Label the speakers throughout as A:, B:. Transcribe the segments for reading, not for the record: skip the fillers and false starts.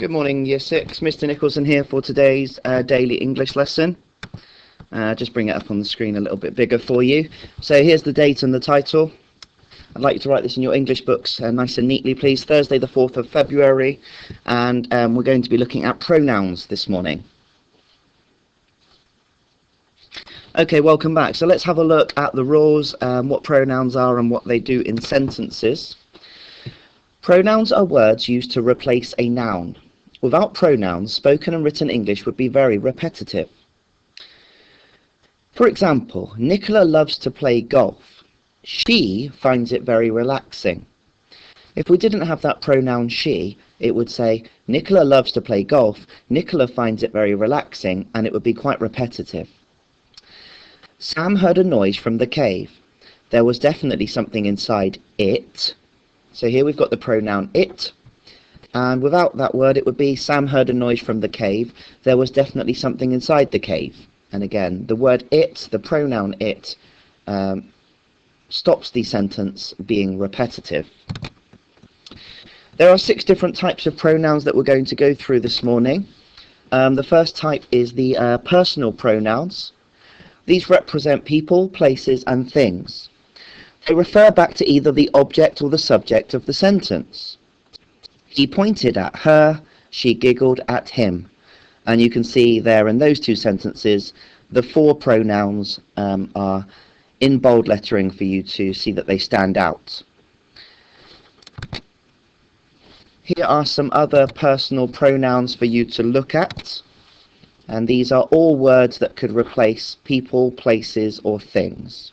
A: Good morning, Year 6. Mr. Nicholson here for today's daily English lesson. Just bring it up on the screen a little bit bigger for you. So here's the date and the title. I'd like you to write this in your English books nice and neatly, please. Thursday the 4th of February, and we're going to be looking at pronouns this morning. Okay, welcome back. So let's have a look at the rules, what pronouns are and what they do in sentences. Pronouns are words used to replace a noun. Without pronouns, spoken and written English would be very repetitive. For example, Nicola loves to play golf. She finds it very relaxing. If we didn't have that pronoun she, it would say, Nicola loves to play golf, Nicola finds it very relaxing, and it would be quite repetitive. Sam heard a noise from the cave. There was definitely something inside it. So here we've got the pronoun it. And without that word, it would be Sam heard a noise from the cave. There was definitely something inside the cave. And again, the word it, the pronoun it, stops the sentence being repetitive. There are 6 different types of pronouns that we're going to go through this morning. The first type is the personal pronouns. These represent people, places, and things. They refer back to either the object or the subject of the sentence. He pointed at her, she giggled at him. And you can see there in those 2 sentences, the 4 pronouns are in bold lettering for you to see that they stand out. Here are some other personal pronouns for you to look at. And these are all words that could replace people, places, or things.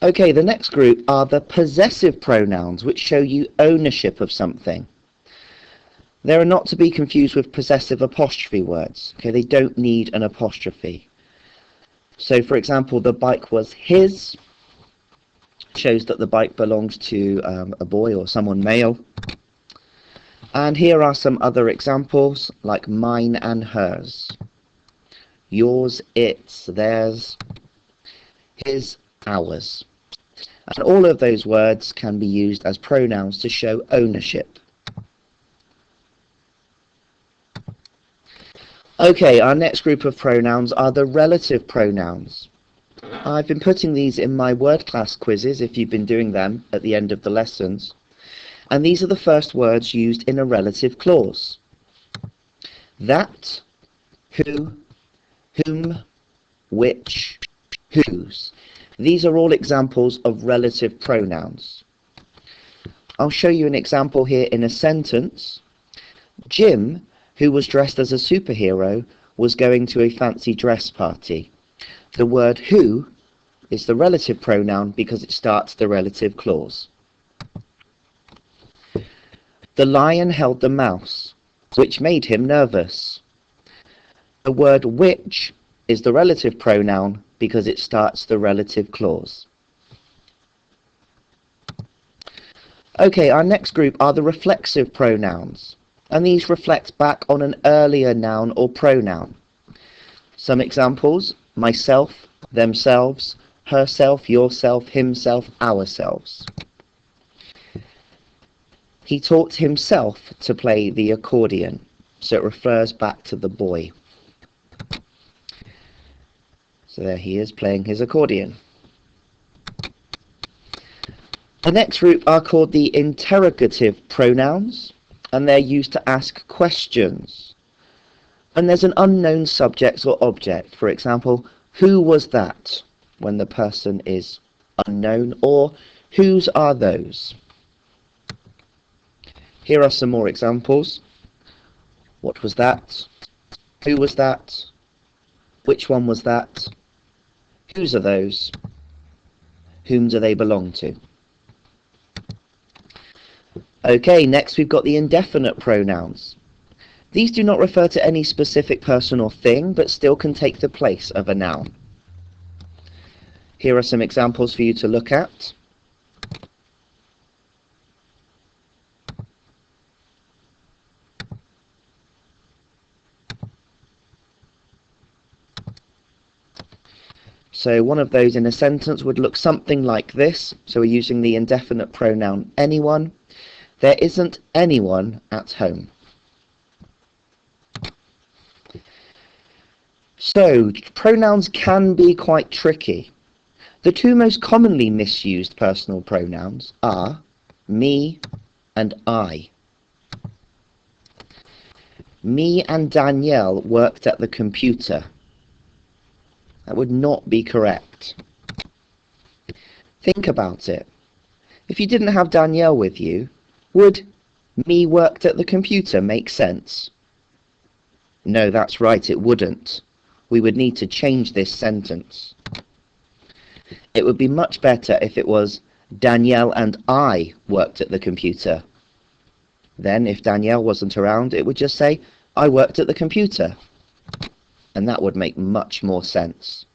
A: Okay, the next group are the possessive pronouns, which show you ownership of something. They are not to be confused with possessive apostrophe words. Okay, they don't need an apostrophe. So, for example, the bike was his, shows that the bike belongs to a boy or someone male. And here are some other examples, like mine and hers. Yours, its, theirs, his, ours. And all of those words can be used as pronouns to show ownership. Okay, our next group of pronouns are the relative pronouns. I've been putting these in my word class quizzes if you've been doing them at the end of the lessons. And these are the first words used in a relative clause. That, who, whom, which, whose. These are all examples of relative pronouns. I'll show you an example here in a sentence. Jim, who was dressed as a superhero, was going to a fancy dress party. The word who is the relative pronoun because it starts the relative clause. The lion held the mouse, which made him nervous. The word which is the relative pronoun because it starts the relative clause. Okay, our next group are the reflexive pronouns, and these reflect back on an earlier noun or pronoun. Some examples: myself, themselves, herself, yourself, himself, ourselves. He taught himself to play the accordion, so it refers back to the boy. So there he is playing his accordion. The next group are called the interrogative pronouns, and they're used to ask questions. And there's an unknown subject or object. For example, who was that? When the person is unknown, or whose are those? Here are some more examples. What was that? Who was that? Which one was that? Whose are those? Whom do they belong to? Okay, next we've got the indefinite pronouns. These do not refer to any specific person or thing, but still can take the place of a noun. Here are some examples for you to look at. So one of those in a sentence would look something like this. So we're using the indefinite pronoun anyone. There isn't anyone at home. So, pronouns can be quite tricky. The two most commonly misused personal pronouns are me and I. Me and Danielle worked at the computer. That would not be correct. Think about it. If you didn't have Danielle with you, would me worked at the computer make sense? No, that's right, it wouldn't. We would need to change this sentence. It would be much better if it was Danielle and I worked at the computer. Then, if Danielle wasn't around, it would just say, I worked at the computer. And that would make much more sense.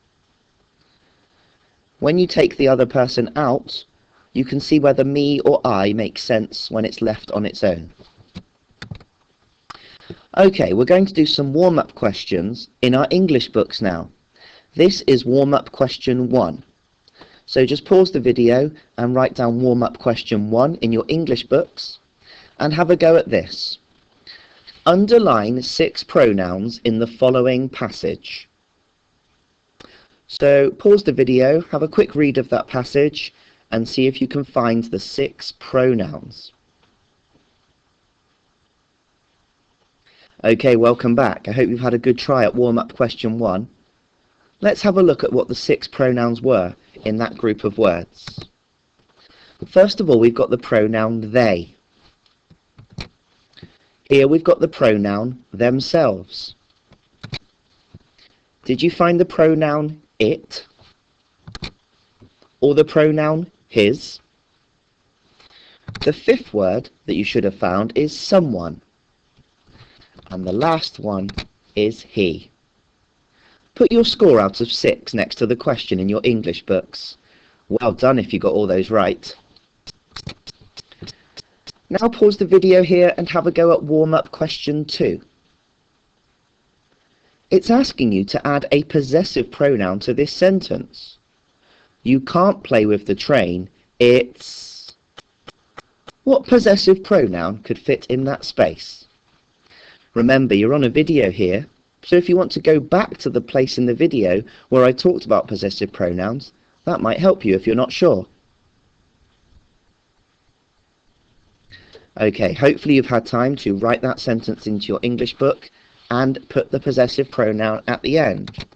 A: When you take the other person out, you can see whether me or I makes sense when it's left on its own. Okay, we're going to do some warm-up questions in our English books now. This is warm-up question 1. So just pause the video and write down warm-up question 1 in your English books and have a go at this. Underline 6 pronouns in the following passage. So pause the video, have a quick read of that passage and see if you can find the 6 pronouns. Okay, welcome back. I hope you've had a good try at warm-up question 1. Let's have a look at what the 6 pronouns were in that group of words. First of all, we've got the pronoun they. Here we've got the pronoun themselves. Did you find the pronoun it? Or the pronoun his? The 5th word that you should have found is someone. And the last one is he. Put your score out of 6 next to the question in your English books. Well done if you got all those right. Now pause the video here and have a go at warm-up question 2. It's asking you to add a possessive pronoun to this sentence. You can't play with the train, it's... What possessive pronoun could fit in that space? Remember, you're on a video here, so if you want to go back to the place in the video where I talked about possessive pronouns, that might help you if you're not sure. Okay, hopefully you've had time to write that sentence into your English book and put the possessive pronoun at the end.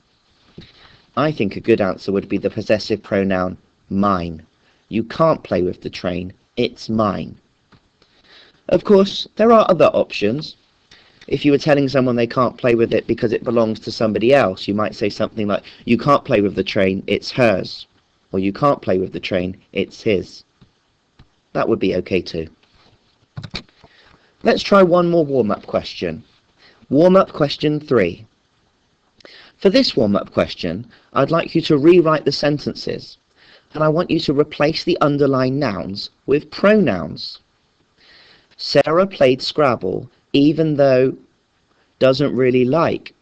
A: I think a good answer would be the possessive pronoun mine. You can't play with the train, it's mine. Of course, there are other options. If you were telling someone they can't play with it because it belongs to somebody else, you might say something like, you can't play with the train, it's hers. Or you can't play with the train, it's his. That would be okay too. Let's try one more warm-up question. Warm-up question 3. For this warm-up question, I'd like you to rewrite the sentences, and I want you to replace the underlined nouns with pronouns. Sarah played Scrabble even though doesn't really like.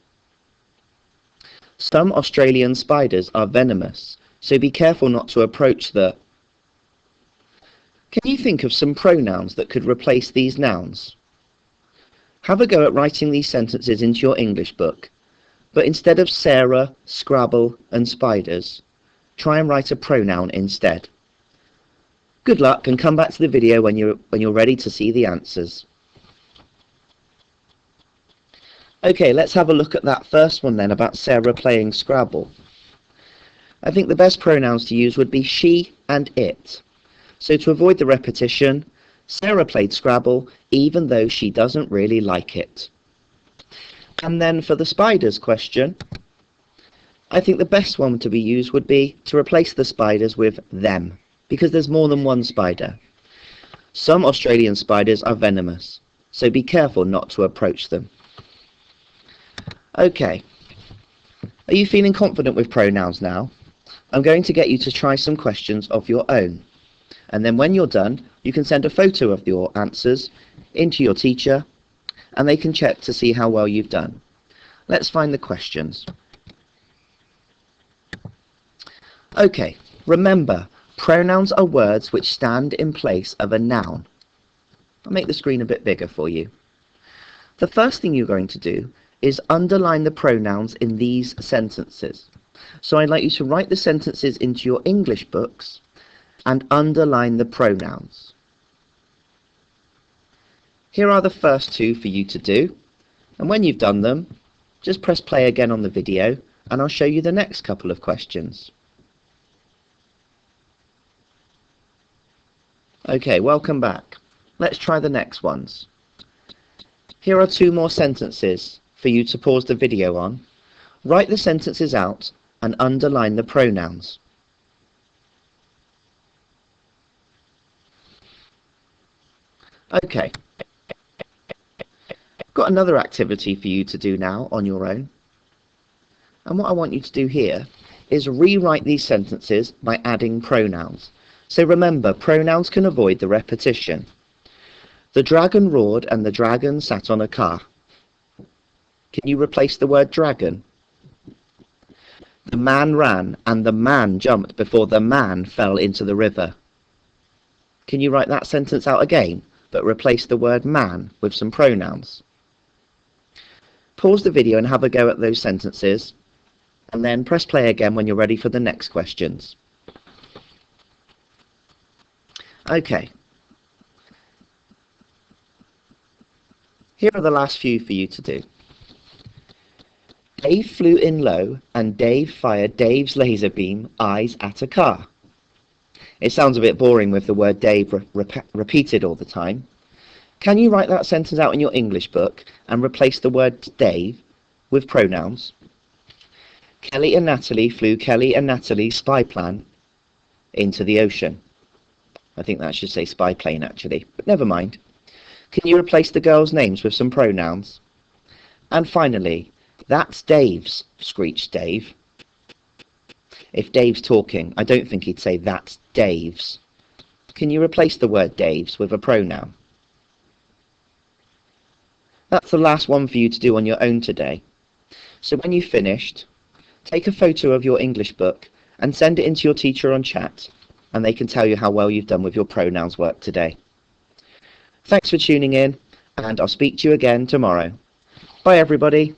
A: Some Australian spiders are venomous, so be careful not to approach the... Can you think of some pronouns that could replace these nouns? Have a go at writing these sentences into your English book, but instead of Sarah, Scrabble and spiders, try and write a pronoun instead. Good luck and come back to the video when you're ready to see the answers. Okay, let's have a look at that first one then about Sarah playing Scrabble. I think the best pronouns to use would be she and it. So to avoid the repetition, Sarah played Scrabble even though she doesn't really like it. And then for the spiders question, I think the best one to be used would be to replace the spiders with them, because there's more than one spider. Some Australian spiders are venomous, so be careful not to approach them. Okay, are you feeling confident with pronouns now? I'm going to get you to try some questions of your own. And then when you're done, you can send a photo of your answers into your teacher, and they can check to see how well you've done. Let's find the questions. Okay, remember, pronouns are words which stand in place of a noun. I'll make the screen a bit bigger for you. The first thing you're going to do is underline the pronouns in these sentences. So I'd like you to write the sentences into your English books and underline the pronouns. Here are the first two for you to do, and when you've done them, just press play again on the video and I'll show you the next couple of questions. Okay, welcome back. Let's try the next ones. Here are two more sentences for you to pause the video on. Write the sentences out and underline the pronouns. Okay. Got another activity for you to do now on your own. And what I want you to do here is rewrite these sentences by adding pronouns. So remember, pronouns can avoid the repetition. The dragon roared and the dragon sat on a car. Can you replace the word dragon? The man ran and the man jumped before the man fell into the river. Can you write that sentence out again, but replace the word man with some pronouns? Pause the video and have a go at those sentences, and then press play again when you're ready for the next questions. Okay. Here are the last few for you to do. Dave flew in low and Dave fired Dave's laser beam eyes at a car. It sounds a bit boring with the word Dave repeated all the time. Can you write that sentence out in your English book and replace the word Dave with pronouns? Kelly and Natalie flew Kelly and Natalie's spy plane into the ocean. I think that should say spy plane actually, but never mind. Can you replace the girls' names with some pronouns? And finally, that's Dave's, screeched Dave. If Dave's talking, I don't think he'd say that's Dave's. Can you replace the word Dave's with a pronoun? That's the last one for you to do on your own today. So when you've finished, take a photo of your English book and send it in to your teacher on chat, and they can tell you how well you've done with your pronouns work today. Thanks for tuning in, and I'll speak to you again tomorrow. Bye everybody.